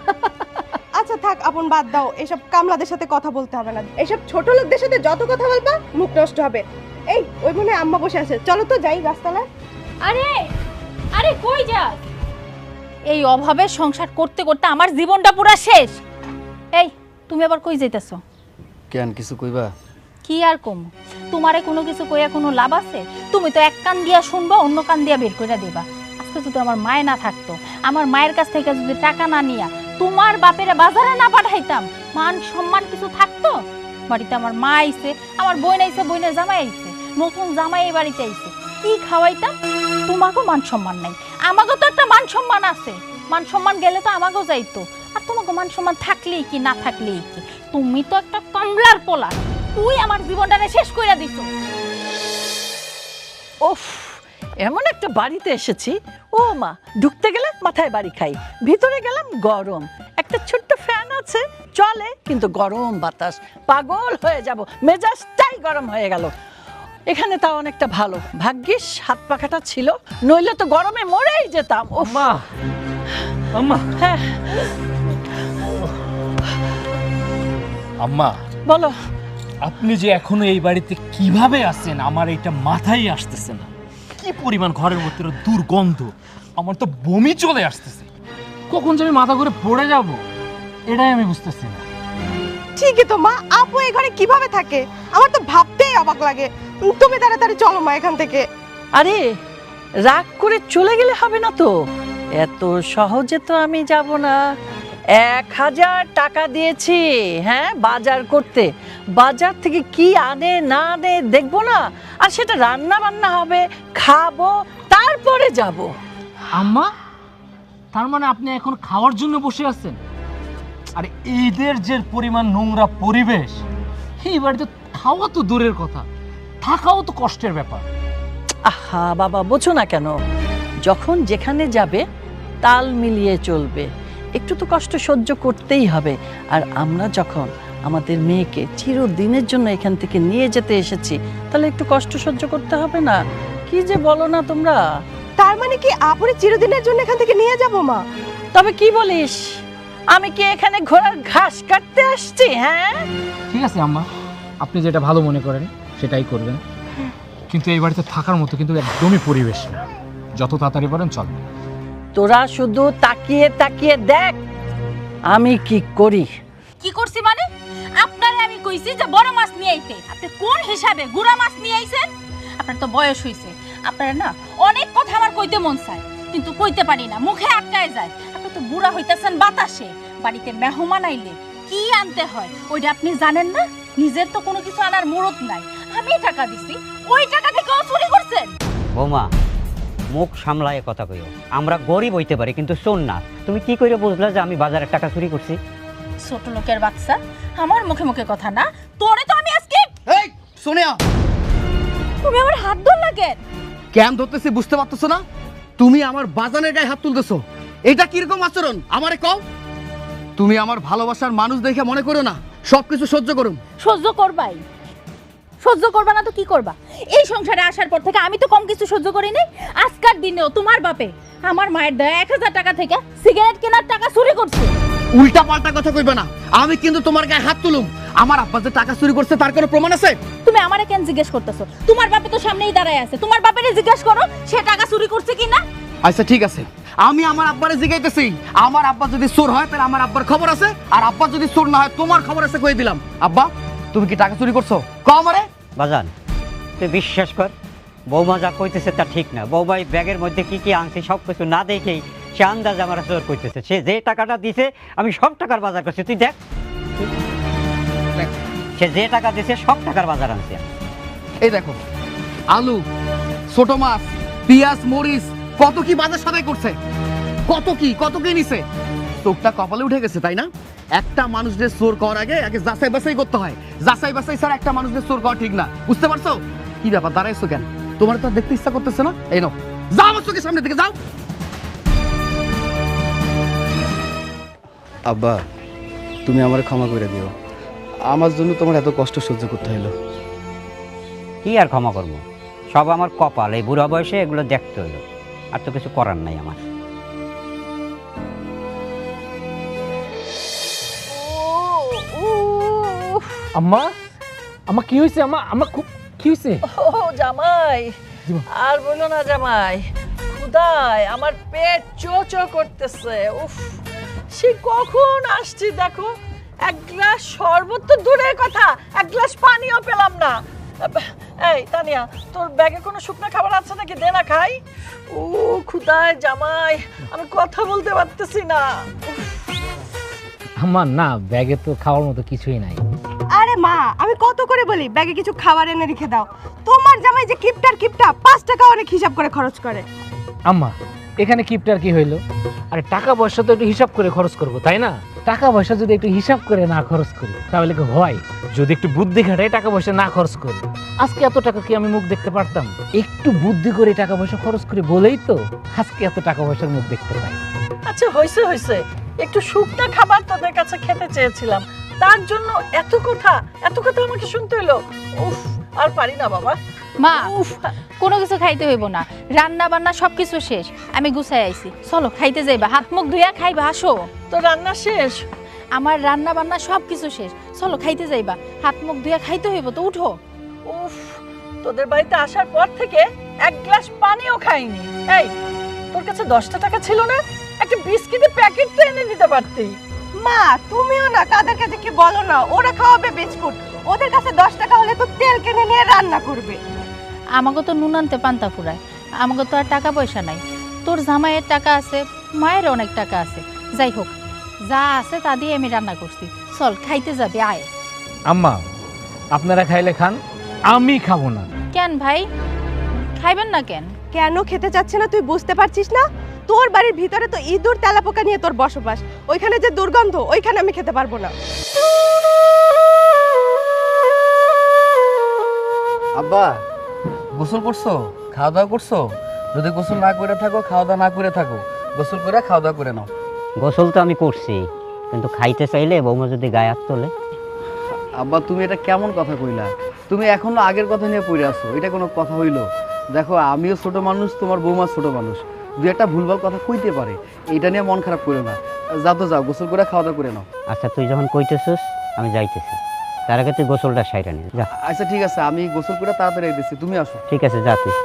আচ্ছা থাক আপন, বাদ দাও, এসব কামলাদের সাথে কথা বলতে হবে না। এসব ছোট লোকদের সাথে যত কথা বলবা মুখ নষ্ট হবে। এই ওই মনে হয় আম্মা বসে আছে, চলো তো যাই গাছতলায়। আরে আরে কই যাস? এই অভাবে সংসার করতে করতে আমার জীবনটা পুরো শেষ। এই তুমি আবার কই যাইতেছো? কেন, কিছু কইবা? কি আর কম, তোমারে কোনো কিছু কইয়া কোনো লাভ আছে? তুমি তো এক কান দিয়া শুনবা, অন্য কান দিয়া বের করে দিবা। আজকে যদি আমার মায় না থাকতো, আমার মায়ের কাছ থেকে যদি টাকা না নিয়া তোমার বাপের বাজারে না পাঠাইতাম, মান সম্মান কিছু থাকতো? বাড়িতে আমার মা আইছে, আমার বোন আইছে, বোনের জামাই আইছে, নতুন জামাই এই বাড়িতে আইছে, কি খাওয়াইতাম? তোমাকেও মান সম্মান নাই, আমাকেও তো একটা মান সম্মান আছে। মান সম্মান গেলে তো আমাকেও যাইতো, আর তোমাকে মান সম্মান থাকলেই কি না থাকলেই কি? তুমি তো একটা কামলার পোলা, তুই আমার জীবনটারে শেষ কইরা দিছো। ওফ, এমন একটা বাড়িতে এসেছি, ও মা, ঢুকতে গেলে মাথায় বাড়ি খাই, ভিতরে গেলাম গরম, একটা ছোট্ট ফ্যান আছে চলে, কিন্তু গরম বাতাস, পাগল হয়ে যাব, মেজাজটাই গরম হয়ে গেল। এখানে তাও অনেকটা ভালো, ভাগ্যিস হাত পাখাটা ছিল, নইলে তো গরমে মরেই যেতাম। ও মা, আম্মা, হ্যাঁ আম্মা বলো। আপনি যে এখনো এই বাড়িতে কিভাবে আছেন আমার এটা মাথায় আসতেছে না। কি পরিমাণ ঘরের মধ্যে দুর্গন্ধ, আমার তো বমি চলে আসতেছে। কখন যে আমি মাথা ঘুরে পড়ে যাব এটাই আমি বুঝতেছি না। ঠিকই তো মা, আপু এই ঘরে কিভাবে থাকে আমার তো ভাবতেই অবাক লাগে। তুমি তাড়াতাড়ি চলো মা এখান থেকে। আরে রাগ করে চলে গেলে হবে না তো, এত সহজে তো আমি যাব না। 1000 টাকা দিয়েছি, হ্যাঁ, বাজার করতে। বাজার থেকে কি আনে না আনে দেখবো না, আর সেটা রান্না বান্না হবে, খাবো, তারপরে যাব। আম্মা, তার মানে আপনি এখন খাওয়ার জন্য বসে আছেন? আরে এইদের যে পরিমাণ নোংরা পরিবেশ, এই বাড়িতে খাওয়া তো দূরের কথা, থাকাও তো কষ্টের ব্যাপার। আহা বাবা, বোঝো না কেন? যখন যেখানে যাবে তাল মিলিয়ে চলবে, একটু তো কষ্ট সহ্য করতেই হবে। আর আমরা যখন আমাদের মেয়েকে চিরদিনের জন্য এখান থেকে নিয়ে যেতে এসেছি, তাহলে একটু কষ্ট সহ্য করতে হবে না? কি যে বলো না তোমরা। তার মানে কি আপুরে চিরদিনের জন্য এখান থেকে নিয়ে যাব মা? তবে কি বলিস, আমি কি এখানে ঘোড়ার ঘাস কাটতে আসছি? হ্যাঁ, ঠিক আছে আম্মা, আপনি যেটা ভালো মনে করেন সেটাই করবেন, কিন্তু এই বাড়িতে থাকার মতো কিন্তু একদমই পরিবেশ না। যত তাড়াতাড়ি পারেন চল। তোরা শুধু তাকিয়ে তাকিয়ে দেখ আমি কি করি। কি করছি মানে? আপনারে আমি কইছি যে বড় মাছ নিয়ে আইতে, আপনি কোন হিসাবে গুড়া মাছ নিয়ে আইছেন? আপনার তো বয়স হইছে, আপনার না অনেক কথা আমার কইতে মন চায়, কিন্তু কইতে পারি না, মুখে আটকায় যায়। আপনি তো বুড়া হইতাছেন বাতাসে, বাড়িতে মেহমান আইলে কি আনতে হয় ওইটা আপনি জানেন না? নিজের তো কোনো কিছু আনার মুরত নাই, আমি টাকা দিছি, ওই টাকা থেকেও চুরি করছেন। বৌমা, মুখ সামলায় কথা কইও। আমরা গরিব হইতে পারি কিন্তু শোন না, তুমি কি করে বুঝলা যে আমি বাজারের টাকা চুরি করছি? ছোট লোকের বাচ্চা, আমার মুখে মুখে কথা না। তোরে তো আমি আজকে। এই সোনিয়া, তুমি আমার হাত ধরলা কেন? কেন ধরতেছি বুঝতে পারতেছো না? তুমি আমার বাজানের গায়ে হাত তুলতেছো, এটা কিরকম আচরণ আমারে কও? তুমি আমার ভালোবাসার মানুষ দেখে মনে করো না সবকিছু সহ্য করুম। সহ্য করবাই, সহ্য করবা না তো কি করবা? এই সংসারে আসার পর থেকে আমি তো কম কিছু সহ্য করি নাই। আজকের দিনেও তোমার বাপে আমার মায়ের দেয়া 1000 টাকা থেকে সিগারেট কেনার টাকা চুরি করছে। উল্টা পাল্টা কথা কইবে না, আমি কিন্তু তোমার গায়ে হাত তুলুম। আমার আব্বা যে টাকা চুরি করছে তার কোনো প্রমাণ আছে? তুমি আমারে কেন জিজ্ঞেস করতেছো? তোমার বাপে তো সামনেই দাঁড়ায় আছে, তোমার বাপেরে জিজ্ঞেস করো সে টাকা চুরি করছে কিনা। আচ্ছা ঠিক আছে, আমি আমার আব্বারে জিগাইতেছি। আমার আব্বা যদি চোর হয় তাহলে আমার আব্বার খবর আছে, আর আব্বা যদি চোর না হয় তোমার খবর আছে, কই দিলাম। আব্বা, তুমি কি টাকা চুরি করছো? কও আমারে। বাজান, তুই বিশ্বাস কর, বৌমা যা কইতেছে তা ঠিক না। বৌমা এই ব্যাগের মধ্যে কি কি আনছে সব কিছু না দেখেই সে আন্দাজ আমার চোর কইতেছে। সে যে টাকাটা দিছে আমি সব টাকার বাজার করছি, তুই দেখ। সে যে টাকা দিছে সব টাকার বাজার আনছে। এই দেখো, আলু, ছোট মাছ, পেঁয়াজ, মরিচ, কত কি বাজার সদাই করছে, কত কি নিছে। চোখটা কপালে উঠে গেছে, তাই না? একটা মানুষদের চোর করার আগে যাচাই বাছাই করতে হয়। যাচাই বাছাই ছাড়া একটা মানুষদের চোর করা ঠিক না, বুঝতে পারছো? কি ব্যাপার, দাঁড়াইছো কেন? তোমার তো দেখতে ইচ্ছা করতেছে না? এই নাও, যাও আমার চোখের সামনে থেকে যাও। আব্বা, তুমি আমার ক্ষমা করে দিও, আমার জন্য তোমার এত কষ্ট সহ্য করতে হলো। কি আর ক্ষমা করবো, সব আমার কপাল। এই বুড়া বয়সে এগুলো দেখতে হলো, আর তো কিছু করার নাই আমার। আম্মা, আম্মা কি হয়েছে? আম্মা, আম্মা খুব কি হয়েছে? ও জামাই, আর বলো না জামাই, ক্ষুধায় আমার পেট চো চো করতেছে। উফ, সে কখন আসছি দেখো, এক গ্লাস শরবত তো দূরের কথা, এক গ্লাস পানিও পেলাম না। এই তানিয়া, তোর ব্যাগে কোনো শুকনো খাবার আছে নাকি? দে না খাই। ও ক্ষুধায় জামাই, আমি কথা বলতে পারতেছি না। আম্মা না, ব্যাগে তো খাওয়ার মতো কিছুই নাই। আরে মা, আমি কত করে বলি ব্যাগে কিছু খাবার এনে রেখে দাও। তোমার জামাই যে কিপটা 5 টাকা অনেক হিসাব করে খরচ করে। আম্মা, এখানে কিপটার কি হইলো? আরে টাকা পয়সা তো একটু হিসাব করে খরচ করবো, তাই না? টাকা পয়সা যদি একটু হিসাব করে না খরচ করি তাহলে কি হয়? যদি একটু বুদ্ধি খাটাই টাকা পয়সা না খরচ করি, আজকে এত টাকা কি আমি মুখ দেখতে পারতাম? একটু বুদ্ধি করে টাকা পয়সা খরচ করি বলেই তো আজকে এত টাকা পয়সার মুখ দেখতে পাই। আচ্ছা হয়েছে, একটু শুকনা খাবার তোদের কাছে খেতে চেয়েছিলাম, তার জন্য এত কথা আমাকে শুনতে হলো। উফ, আর পারি না বাবা। মা, কোনো কিছু খাইতে হইব না, রান্না বান্না সবকিছু শেষ, আমি গুছাই আইছি। চলো খাইতে যাইবা, হাত মুখ ধুইয়া খাইবা, আসো। তো রান্না শেষ? আমার রান্না বান্না সবকিছু শেষ, চলো খাইতে যাইবা, হাত মুখ ধুইয়া খাইতে হইব তো, উঠো। উফ, তোদের বাড়িতে আসার পর থেকে এক গ্লাস পানিও খাইনি। এই, তোর কাছে 10 টাকা ছিল না? একটা বিস্কিটের প্যাকেট তো এনে দিতে পারতি। মা, তুমিও না কাদের কাছে কি বলো না, ওরা খাওয়াবে বিস্কুট, ওদের কাছে 10 টাকা হলে তো তেল কিনে নিয়ে রান্না করবে। আমাকে তো নুন আনতে পান্তা ফুরায়, আমাকে তো আর টাকা পয়সা নাই। তোর জামাইয়ের টাকা আছে, মায়ের অনেক টাকা আছে, যাই হোক যা আছে তা দিয়ে আমি রান্না করছি, চল খাইতে যাবে, আয়। আম্মা, আপনারা খাইলে খান, আমি খাবো না। কেন ভাই, খাইবেন না কেন? কেন খেতে চাচ্ছে না তুই বুঝতে পারছিস না? তোর বাড়ির ভিতরে তো ইঁদুর তেলাপোকা নিয়ে তোর বসবাস, ওইখানে যে দুর্গন্ধ, ওইখানে আমি খেতে পারবো না। আব্বা, গোসল করছো? খাওয়া দাওয়া করছো? যদি গোসল না করে থাকো, খাওয়া দাওয়া না করে থাকো, গোসল করে খাওয়া দাওয়া করে নাও। গোসল তো আমি করছি, কিন্তু খাইতে চাইলে বৌমা যদি গায়ে হাত তোলে। আব্বা তুমি এটা কেমন কথা কইলা? তুমি এখনো আগের কথা নিয়ে পড়ে আছো, এটা কোনো কথা হইলো? দেখো আমিও ছোট মানুষ, তোমার বৌমা ছোট মানুষ, দু একটা ভুলভাল কথা কইতে পারে, এটা নিয়ে মন খারাপ করো না। যাও তো যাও, গোসল করে খাওয়া দাওয়া করে নাও। আচ্ছা তুই যখন কইতেছিস আমি যাইতেছি, তার আগে তুই গোসলটা সাইরা নে যা। আচ্ছা ঠিক আছে, আমি গোসল করে তাড়াতাড়ি দিচ্ছি, তুমি আসো। ঠিক আছে যা তুই।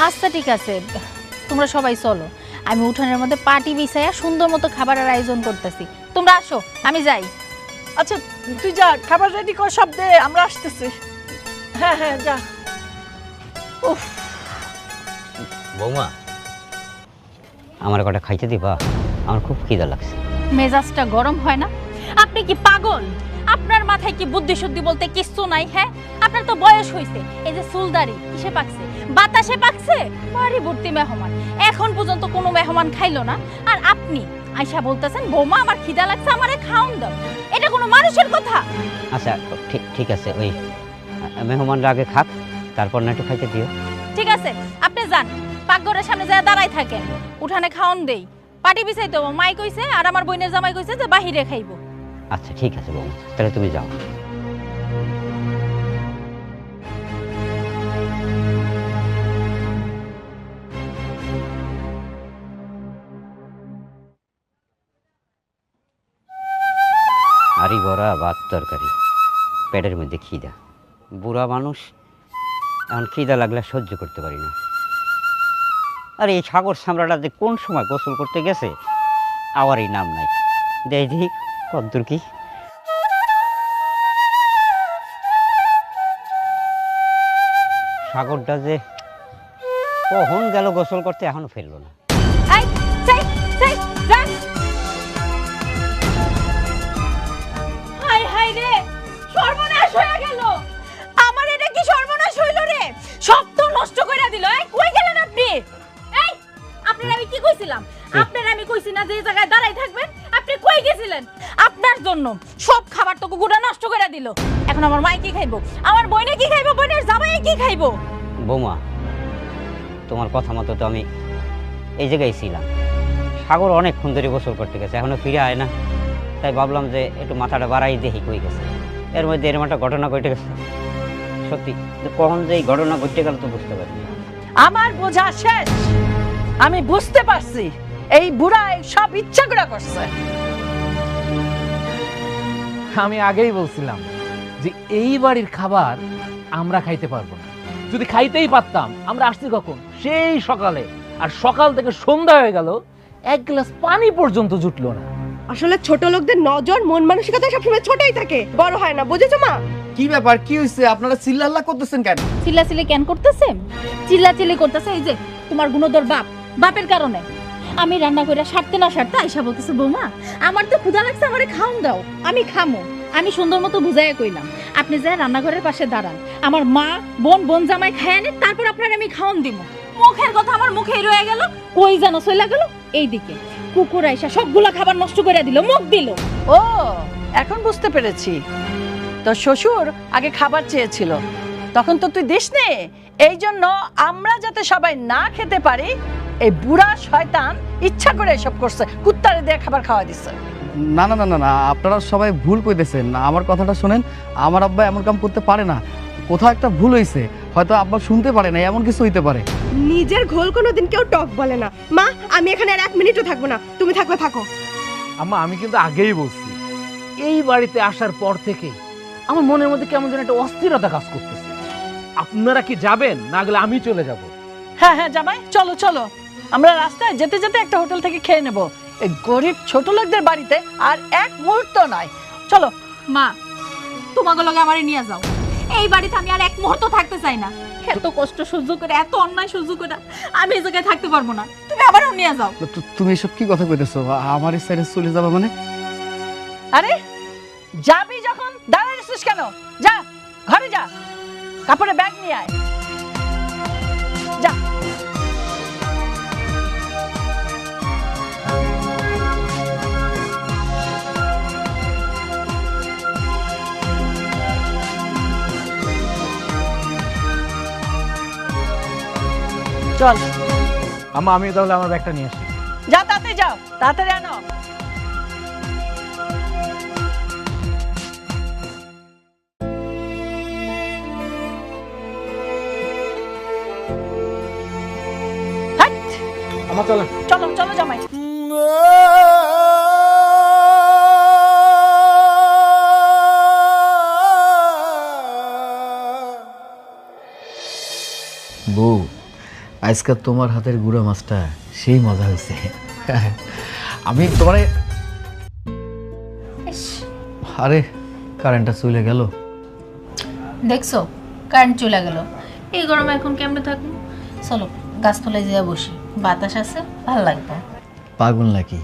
আচ্ছা ঠিক আছে, তোমরা সবাই চলো, আমি উঠানের মধ্যে পাটি বিছাইয়া সুন্দর মতো খাবারের আয়োজন করতেছি। তোমরা আসো, আমি যাই। আচ্ছা তুই যা, খাবার রেডি কর, সব দে, আমরা আসতেছি। হ্যাঁ হ্যাঁ যা। উফ, বৌমা আমার কটা খাইতে দিবা, আমার খুব খিদা লাগছে। মেজাজটা গরম হয় না? আপনি কি পাগল? আপনার মাথায় কি বুদ্ধি শুদ্ধি বলতে কিচ্ছু নাই? হ্যাঁ, আপনার তো বয়স হয়েছে, এই যে চুলদাড়ি কিসে পাকছে? বাতাসে পাকছে? বাড়ি ভর্তি মেহমান, এখন পর্যন্ত কোনো মেহমান খাইলো না, আর আপনি আয়সা বলতেছেন বৌমা আমার খিদা লাগছে, আমারে খাওন দাও। এটা কোনো মানুষের কথা? আচ্ছা ঠিক আছে, ওই মেহমানরা আগে খাক, তারপর না একটু খাইতে দিও। ঠিক আছে, আপনি যান, পাকঘরের সামনে যায় দাঁড়াই থাকেন, উঠানে খাওন দেই। পাটি বিছাই দেবো, মাই কইছে আর আমার বোনের জামাই কইছে যে বাহিরে খাইবো। আচ্ছা ঠিক আছে বৌমা, তাহলে তুমি যাও। আরি বড়া ভাত তরকারি, পেটের মধ্যে খিদা। বুড়া মানুষ, এখন খিদা লাগলে সহ্য করতে পারি না। আর এই সাগর সামরাটা যে কোন সময় গোসল করতে গেছে আওয়ারই নাম নাই। দেখি কদ্দূর কি। সাগরটা যে কখন গেল গোসল করতে, এখনো ফেললো না। এই, যাই, যাই, যান। হায় হায় রে, সর্বনাশ হয়ে গেল। আমার এটা কি সর্বনাশ হইল রে? সব তো নষ্ট করে দিল। এই কই গেলেন আপনি? এই, আপনার আমি কি কইছিলাম? আপনার আমি কইছি না যে এই জায়গায় দাঁড়াই থাকবেন? আপনি কই গেছিলেন? আপনার জন্য সব খাবার তো কুকুরটা নষ্ট করে দিল। এখন আমার মাই কি খাইবো? আমার বোনে কি খাইবো? বোনের জামাই কি খাইবো? বৌমা তোমার কথা মতো তো আমি এই জায়গায় ছিলাম। সাগর অনেকক্ষণ ধরে গোসল করতে গেছে, এখনো ফিরে আয় না, তাই ভাবলাম যে একটু মাথাটা বাড়াই দেখি কই গেছে। এর মধ্যে এরকম একটা ঘটনা ঘটে গেছে। সত্যি কখন যে এই ঘটনা ঘটে গেল তো বুঝতে পারিনি। আমার বোঝা শেষ, আমি বুঝতে পারছি এই বুড়া সব ইচ্ছা করে করছে। আমি আগেই বলছিলাম যে এই বাড়ির খাবার আমরা খাইতে পারবো না। যদি খাইতেই পারতাম, আমরা আসছি কখন? সেই সকালে, আর সকাল থেকে সন্ধ্যা হয়ে গেল, এক গ্লাস পানি পর্যন্ত জুটলো না। আসলে ছোট লোকদের নজর মন মানসিকতা সবসময় ছোটই থাকে, বড় হয় না, বুঝেছো মা? কি ব্যাপার, কি হয়েছে? আপনারা চিল্লাল্লা করতেছেন কেন? চিল্লাচিল্লি কেন করতেছে? চিল্লাচিল্লি করতেছে এই যে তোমার গুণধর বাপের কারণে। আমি রান্না করে সারতে না সারতে আইসা বলতেছে বৌমা আমার তো ক্ষুধা লাগছে, আমারে খাওন দাও। আমি খামো, আমি সুন্দর মতো বুঝাইয়া কইলাম আপনি যা রান্নাঘরের পাশে দাঁড়ান, আমার মা বোন জামাই খায় আনে, তারপর আপনার আমি খাওন দিব। মুখের কথা আমার মুখেই রয়ে গেল, কই যেন চলে গেল। এইদিকে কুকুর আইসা সবগুলা খাবার নষ্ট করে দিল, মুখ দিল। ও, এখন বুঝতে পেরেছি। তো শ্বশুর আগে খাবার চেয়েছিল, তখন তো তুই দিসনি। এই জন্য আমরা যাতে সবাই না খেতে পারি, এই বুড়া শয়তান ইচ্ছা করে এসব করছে, কুত্তারে দিয়ে খাবার খাওয়া দিচ্ছে। না না না না না, আপনারা সবাই ভুল কইতেছেন। আমার কথাটা শোনেন, আমার আব্বা এমন কাম করতে পারে না। কোথাও একটা ভুল হয়েছে, হয়তো আব্বা শুনতে পারে না, এমন কিছু হইতে পারে। নিজের ঘোল কোনোদিন কেউ টক বলে না। মা আমি এখানে আর 1 মিনিটও থাকবো না, তুমি থাকবে থাকো। আম্মা আমি কিন্তু আগেই বলছি, এই বাড়িতে আসার পর থেকে আমার মনের মধ্যে কেমন যেন একটা অস্থিরতা কাজ করতেছে। আপনারা কি যাবেন? না গেলে আমি চলে যাব। হ্যাঁ হ্যাঁ জামাই, চলো চলো, আমরা রাস্তায় যেতে যেতে একটা হোটেল থেকে খেয়ে নেব। এই গরিব ছোট লোকদের বাড়িতে আর এক মুহূর্ত নয়, চলো। মা তোমাকে লগে আমারে নিয়ে যাও, এই বাড়িতে আমি আর 1 মুহূর্ত থাকতে চাই না। এত কষ্ট সহ্য করে, এত অন্যায় সহ্য করে আমি এই জায়গায় থাকতে পারবো না। তুমি আমারও নিয়ে যাও। তুমি এসব কি কথা কইতেছো? আমার এই সাইডে চলে যাবা মানে? আরে যাবি যখন দাঁড়াইছিস কেন? যা ঘরে যা, কাপড়ে ব্যাগ নিয়ে আয়, যা। চল আম্মা আমি তাহলে আমার ব্যাগটা নিয়ে আসি। যা, তাড়াতাড়ি যাও, তাড়াতাড়ি আনো। হাট! আম্মা চলেন। চলো চলো জামাই। বউ, আজকাল তোমার হাতের গুঁড়া মাছটা সেই মজা হয়েছে। আমি তোমারে আরে কারেন্টটা চলে গেল। দেখছো কারেন্ট চলে গেল। এই গরমে এখন কেমনে থাকবো? চলো গাছতলায় যেয়ে বসি, বাতাস আছে, ভালো লাগবে। পাগল নাকি?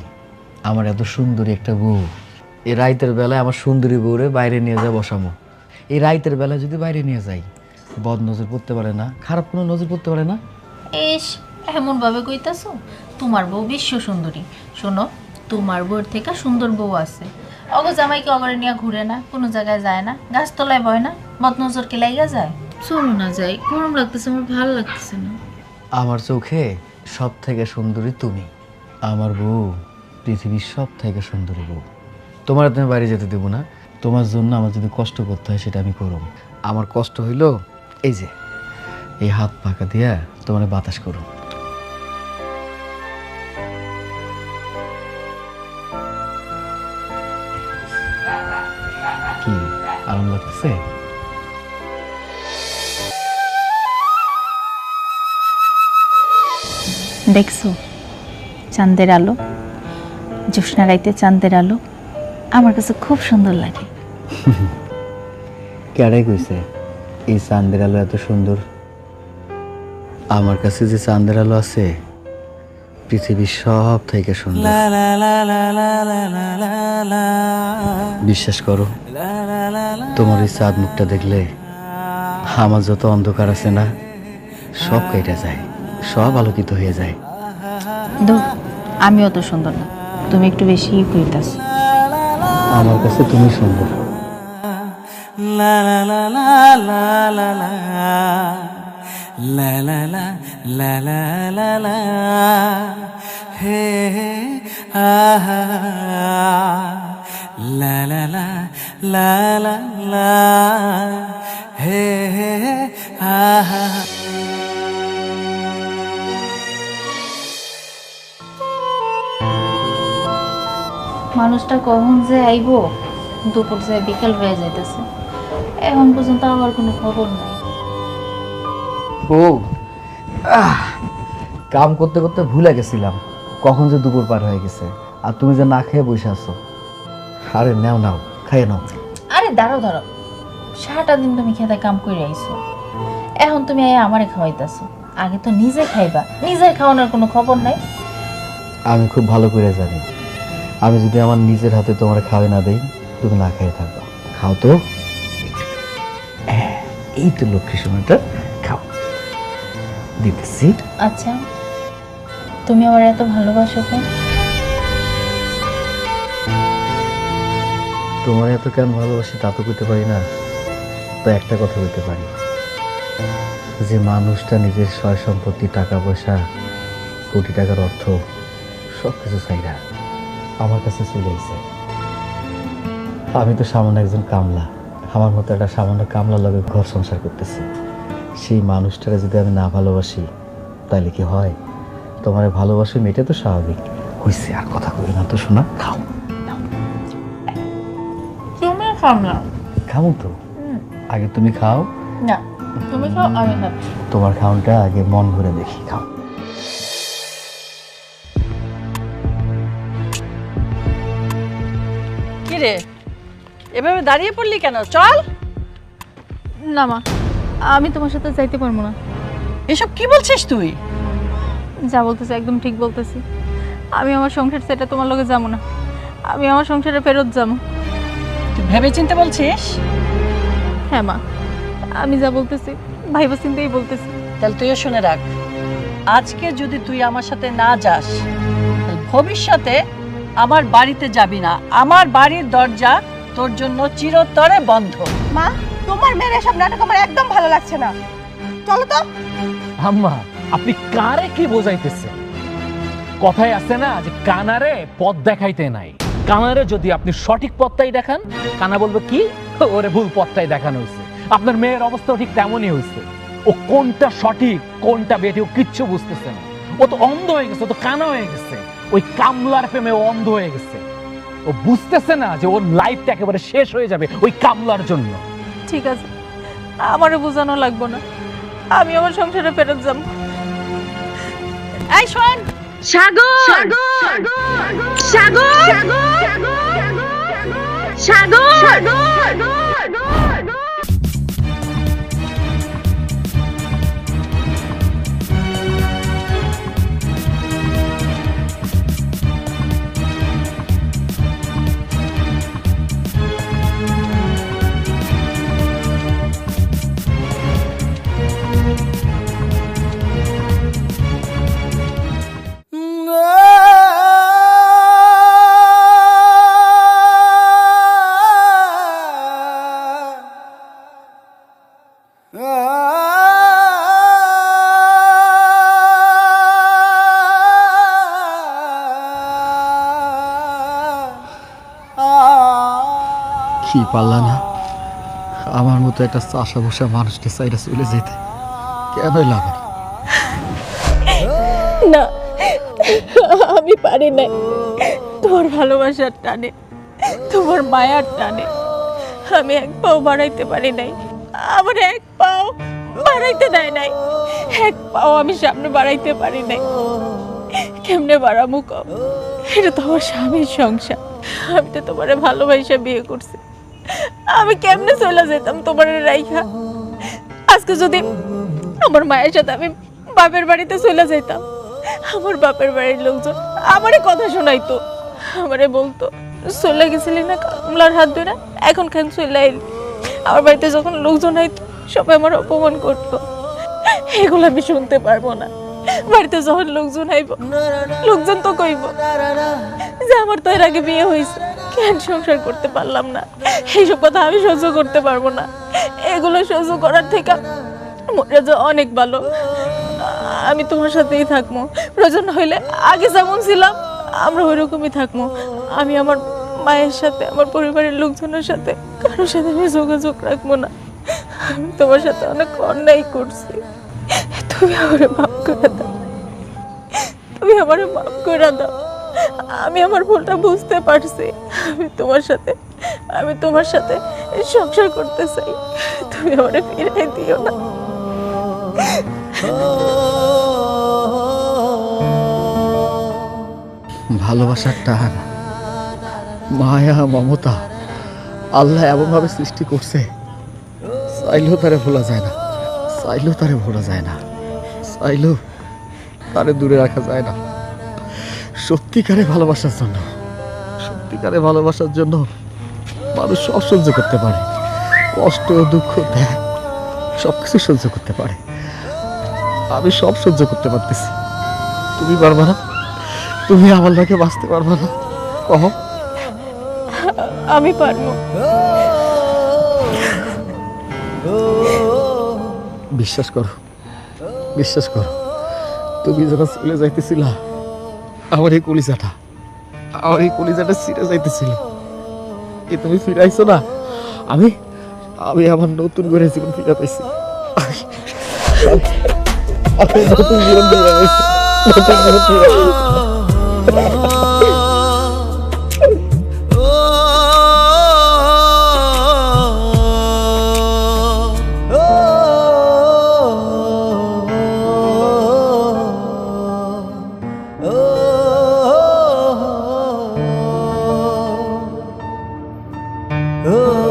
আমার এত সুন্দরী একটা বউ, এই রাইতের বেলায় আমার সুন্দরী বউরে বাইরে নিয়ে যা বসামো। এই রাইতের বেলা যদি বাইরে নিয়ে যাই, বদ নজর পড়তে পারে না, খারাপ কোনো নজর পড়তে পারে না। এস এমন ভাবে কইতাছো, তোমার বউ বিশ্ব সুন্দরী। শোনো, তোমার বউর থেকে সুন্দর বউ আছে। অগো জামাইকে অগরে নিয়ে ঘুরে না, কোনো জায়গায় যায় না, গাছতলায় বয় না, বদনজর কে লাইগা যায়। চলো না যাই, গরম লাগতেছে, আমার ভালো লাগতেছে না। আমার চোখে সব থেকে সুন্দরী তুমি। আমার বউ পৃথিবীর সব থেকে সুন্দরী বউ। তোমার তুমি বাইরে যেতে দেবো না। তোমার জন্য আমার যদি কষ্ট করতে হয় সেটা আমি করব। আমার কষ্ট হইল এই যে এই হাত পাকা দিয়া তোমার বাতাস করো। কি আরাম লাগতেছে? দেখছো চাঁদের আলো, জ্যোৎস্না রাইতে চাঁদের আলো আমার কাছে খুব সুন্দর লাগে। কেডাই কইছে এই চাঁদের আলো এত সুন্দর? আমার কাছে যে চাঁদের আলো আছে পৃথিবীর সব থেকে সুন্দর। বিশ্বাস করো, তোমার এই চাঁদ মুখটা দেখলে আমার যত অন্ধকার আছে না সব কেটে যায়, সব আলোকিত হয়ে যায়। দূর, আমিও তো সুন্দর না, তুমি একটু বেশি কইতাছো। আমার কাছে তুমি সুন্দর। মানুষটা কখন যে আইবো, দুপুর যায় বিকাল হয়ে যাইতেছে, এখন পর্যন্ত আমার কোনো খবর নাই। ও কাম করতে করতে ভুলে গেছিলাম কখন যে দুপুর পার হয়ে গেছে, আর তুমি যে না খেয়ে বসে আছো। আরে নাও নাও, খাইয়ে নাও। আরে দাঁড়াও দাঁড়াও, সারাটা দিন তুমি খেতে কাম করে আইছো, এখন তুমি আমারে খাওয়াইতেছো। আগে তো নিজে খাইবা, নিজের খাওয়ানোর কোনো খবর নাই। আমি খুব ভালো করে জানি, আমি যদি আমার নিজের হাতে তোমার খাওয়াই না দেই তুমি না খেয়ে থাকবা। খাও তো, এই তো লক্ষ্মী সময়টা, খাও দিতেছি। আচ্ছা, তুমি আমার এত ভালোবাসো কেন? তোমার এত কেন ভালোবাসি তা তো করতে পারি না, তো একটা কথা বলতে পারি, যে মানুষটা নিজের সয় সম্পত্তি, টাকা পয়সা, কোটি টাকার অর্থ সব কিছু চাইরা আমার কাছে চলে এসেছে। আমি তো সামান্য একজন কামলা, আমার মতো একটা সামান্য কামলা লগে ঘর সংসার করতেছি। সেই মানুষটাকে যদি আমি না ভালোবাসি তাহলে কি হয়? তোমার ভালোবাসা মেটে তো স্বাভাবিক হয়েছে। আর কথা কই না তো, শোনা, খাও। তুমি খাও না। খাও তো, আগে তুমি খাও। না, তুমি খাও, আমি খাচ্ছি। তোমার খাওনটা আগে মন ভরে দেখি, খাও। কি রে, এভাবে দাঁড়িয়ে পড়লি কেন? চল। না মা, আমি তোমার সাথে যাইতে পারবো না। এসব কি বলছিস তুই? যা বলতেছি একদম ঠিক বলতেছি। আমি আমার সংসার সেটা তোমার লগে যাবো না, আমি আমার সংসারে ফেরত যাবো। তুই ভেবে চিন্তে বলছিস? হ্যাঁ মা, আমি যা বলতেছি ভাইবা চিন্তেই বলতেছি। তাহলে তুইও শুনে রাখ, আজকে যদি তুই আমার সাথে না যাস, তাহলে ভবিষ্যতে আমার বাড়িতে যাবি না। আমার বাড়ির দরজা তোর জন্য চিরতরে বন্ধ। মা, তোমার মেয়ের এসব নাটক আমার একদম ভালো লাগছে না, চলো তো। আম্মা আপনি কারে কি বোঝাইতেছেন? কথায় আছে না যে কানারে পথ দেখাইতে নাই। কানারে যদি আপনি সঠিক পথটাই দেখান, কানা বলবে কি ওরে ভুল পথটাই দেখানো হয়েছে। আপনার মেয়ের অবস্থা ঠিক তেমনই হয়েছে। ও কোনটা সঠিক কোনটা বেঠিক ও কিচ্ছু বুঝতেছে না। ও তো অন্ধ হয়ে গেছে, ও তো কানা হয়ে গেছে। ওই কামলার প্রেমে ও অন্ধ হয়ে গেছে। ও বুঝতেছে না যে ওর লাইফটা একেবারে শেষ হয়ে যাবে ওই কামলার জন্য। ঠিক আছে, আমারে বোঝানো লাগবে না, আমি আমার সংসারে ফেরত যাব। এই শোন সাগর, সাগর, সাগর, সাগর, সাগর। কি পারলা না আমার মতো একটা চাষা বসা মানুষকে চাইরা চলে যেতে? কেনই লাগে না, আমি পারি নাই। তোমার ভালোবাসার টানে, তোমার মায়ার টানে আমি এক পাও বাড়াইতে পারি নাই। আমার এক পাও বাড়াইতে দেয় নাই, এক পাও আমি সামনে বাড়াইতে পারি নাই। কেমনে বাড়ামু কম? এটা তো আমার স্বামীর সংসার। আমি তো তোমারে ভালোবাসা বিয়ে করছি। আমি কেমনে চলে যেতাম তোমার রাইখা? আজকে যদি আমার মায়ের সাথে আমি বাপের বাড়িতে চলে যেতাম, আমার বাপের বাড়ির লোকজন আমারে কথা শোনাইতো, আমারে বলতো চলে গেছিলি না কামলার হাত ধরে, এখন কেন চলে এলি? আমার বাড়িতে যখন লোকজন আইতো সবাই আমার অপমান করতো। এগুলো আমি শুনতে পারবো না। বাড়িতে যখন লোকজন আইব, লোকজন তো কইব যে আমার তো এর আগে বিয়ে হয়েছে, কেন সংসার করতে পারলাম না। এইসব কথা আমি সহ্য করতে পারবো না। এগুলো সহ্য করার থেকে মরে যাওয়া অনেক ভালো। আমি তোমার সাথেই থাকবো, প্রয়োজন হইলে আগে যেমন ছিলাম আমরা ওইরকমই থাকবো। আমি আমার মায়ের সাথে, আমার পরিবারের লোকজনের সাথে, কারোর সাথে আমি যোগাযোগ রাখবো না। আমি তোমার সাথে অনেক অন্যায় করছি, তুমি আমারে মাফ করে দাও, তুমি আমারে মাফ করে দাও। আমি আমার ভুলটা বুঝতে পারছি। আমি তোমার সাথে সংসার করতে চাই, তুমি আমারে ফিরাই দিও না। ভালোবাসার টান, মায়া, মমতা আল্লাহ এমনভাবে সৃষ্টি করছে, চাইলেও তারে ভোলা যায় না, চাইলেও তারে ভোলা যায় না, চাইলেও তারে দূরে রাখা যায় না। সত্যিকারে ভালোবাসার জন্য, সত্যিকারে ভালোবাসার জন্য মানুষ সব সহ্য করতে পারে, কষ্ট, দুঃখ, ত্যাগ সবকিছু সহ্য করতে পারে। আমি সব সহ্য করতে পারতেছি, তুমি পারবা না? তুমি আমার লাগে বাঁচতে পারবা না? কহ। আমি পারবো। বিশ্বাস করো, বিশ্বাস করো, তুমি যখন চলে যাইতেছিলা আমার এই কলিজাটা ছিঁড়ে যাইতেছিল, এ তুমি ফিরাইছো না। আমি আমি আমার নতুন করে জীবন ফিরে পাইছি। আমি নতুন জীবন ফিরে পাইছি, নতুন জীবন ফিরে পাইছি। oh